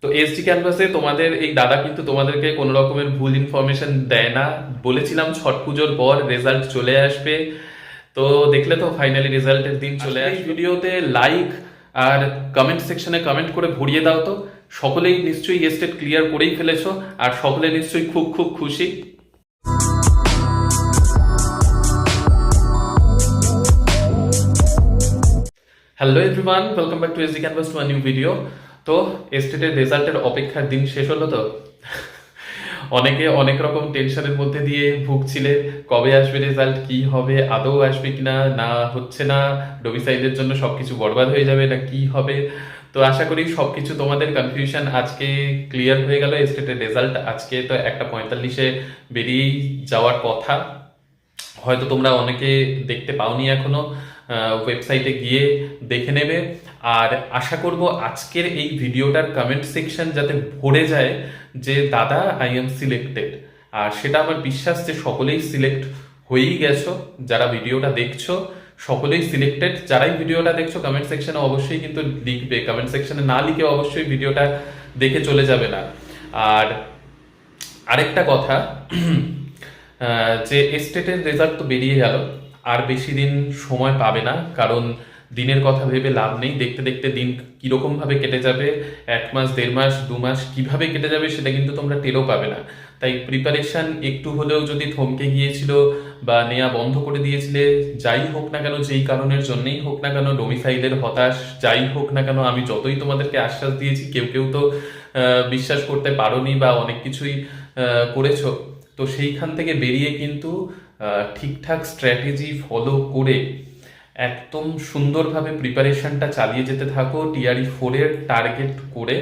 তো এসডি ক্যানভাসে তোমাদের এই দাদা কিন্তু তোমাদেরকে কোনো রকমের ভুল ইনফরমেশন দেয় না। বলেছিলাম ছট পুজোর পর রেজাল্ট চলে আসবে, তো দেখলে তো ফাইনালি রেজাল্টের দিন চলে আসবে। ভিডিওতে লাইক আর কমেন্ট সেকশনে কমেন্ট করে ভরিয়ে দাও তো। সকলেই নিশ্চয়ই স্টেট ক্লিয়ার করেই ফেলেছো, আর সকলে নিশ্চয়ই খুব খুব খুশি। Hello everyone, welcome back to SD canvas to a new video. তো এস্টেটের রেজাল্টের অপেক্ষার দিন শেষ হলো তো। অনেকে অনেক রকম টেনশনের মধ্যে দিয়ে ভুগছিলে, কবে আসবে রেজাল্ট, কি হবে, আদৌ আসবে কিনা, না হচ্ছে না, ডোমিসাইলের জন্য সবকিছু বরবাদ হয়ে যাবে, না কি হবে। তো আশা করি সবকিছু তোমাদের কনফিউশন আজকে ক্লিয়ার হয়ে গেল। এস্টেটের রেজাল্ট আজকে তো 1:45-এ বেরিয়েই যাওয়ার কথা। হয়তো তোমরা অনেকে দেখতে পাওনি এখনো, ওয়েবসাইটে গিয়ে দেখে নেবে। আর আশা করব আজকের এই ভিডিওটার কমেন্ট সেকশন যাতে ভরে যায় যে দাদা আই এম সিলেক্টেড। আর সেটা আমার বিশ্বাস যে সকলেই সিলেক্ট হয়েই গেছো। যারা ভিডিওটা দেখছো সকলেই সিলেক্টেড। যারাই ভিডিওটা দেখছো কমেন্ট সেকশনে অবশ্যই কিন্তু লিখবে, কমেন্ট সেকশনে না লিখে অবশ্যই ভিডিওটা দেখে চলে যাবে না। আর আরেকটা কথা, যে এস্টেটের রেজাল্ট তো বেরিয়ে গেল, আর বেশি দিন সময় পাবে না, কারণ দিনের কথা ভেবে লাভ নেই। দেখতে দেখতে দিন কিরকম ভাবে কেটে যাবে, 1 মাস, 1.5 মাস, 2 মাস কিভাবে কেটে যাবে সেটা কিন্তু তোমরা টেরও পাবে না। তাই প্রিপারেশন একটু হলেও যদি থমকে গিয়েছিল বা নেওয়া বন্ধ করে দিয়েছিলে, যাই হোক না কেন, যেই কারণের জন্যই হোক না কেন, ডোমিসাইলের হতাশ যাই হোক না কেন, আমি যতই তোমাদেরকে আশ্বাস দিয়েছি, কেউ কেউ তো বিশ্বাস করতে পারোনি বা অনেক কিছুই করেছো। তো সেইখান থেকে বেরিয়ে কিন্তু ঠিকঠাক স্ট্র্যাটেজি ফলো করে একদম সুন্দরভাবে প্রিপারেশনটা চালিয়ে যেতে থাকো TRE 4-এর টার্গেট করে।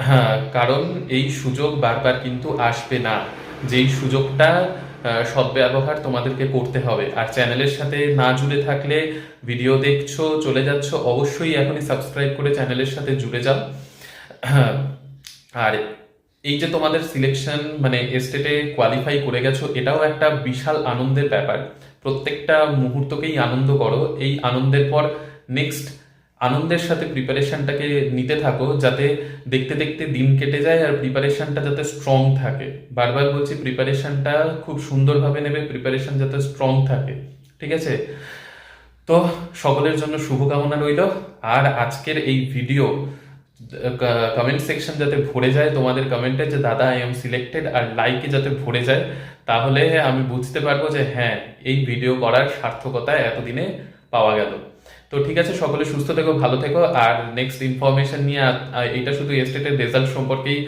হ্যাঁ, কারণ এই সুযোগ বারবার কিন্তু আসবে না। যেই সুযোগটা সদ্ব্যবহার তোমাদেরকে করতে হবে। আর চ্যানেলের সাথে না জুড়ে থাকলে, ভিডিও দেখছো চলে যাচ্ছ, অবশ্যই এখনই সাবস্ক্রাইব করে চ্যানেলের সাথে জুড়ে যাও। আর এই যে তোমাদের সিলেকশন মানে এস্টেটে কোয়ালিফাই করে গেছো, এটাও একটা বিশাল আনন্দের ব্যাপার। প্রত্যেকটা মুহূর্তকেই আনন্দ করো। এই আনন্দের পর নেক্সট আনন্দের সাথে প্রিপারেশনটাকে নিতে থাকো, যাতে দেখতে দেখতে দিন কেটে যায় আর প্রিপারেশনটা যাতে স্ট্রং থাকে। বারবার বলছি, প্রিপারেশনটা খুব সুন্দরভাবে নেবে, প্রিপারেশন যাতে স্ট্রং থাকে। ঠিক আছে? তো সকলের জন্য শুভকামনা রইল। আর আজকের এই ভিডিও কমেন্ট সেকশন যাতে ভরে যায় তোমাদের কমেন্টে যে দাদা আই এম সিলেক্টেড, আর লাইকে যাতে ভরে যায়, তাহলে আমি বুঝতে পারবো যে হ্যাঁ, এই ভিডিও করার সার্থকতা এতদিনে পাওয়া গেল। তো ঠিক আছে, সকলে সুস্থ থেকো, ভালো থেকো। আর নেক্সট ইনফরমেশন নিয়ে, এটা শুধু এস্টেটের রেজাল্ট সম্পর্কেই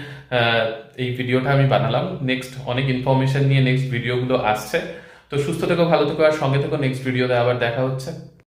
এই ভিডিওটা আমি বানালাম। নেক্সট অনেক ইনফরমেশন নিয়ে নেক্সট ভিডিওগুলো আসছে। তো সুস্থ থেকো, ভালো থেকো, আর সঙ্গে থেকো। নেক্সট ভিডিওতে আবার দেখা হচ্ছে।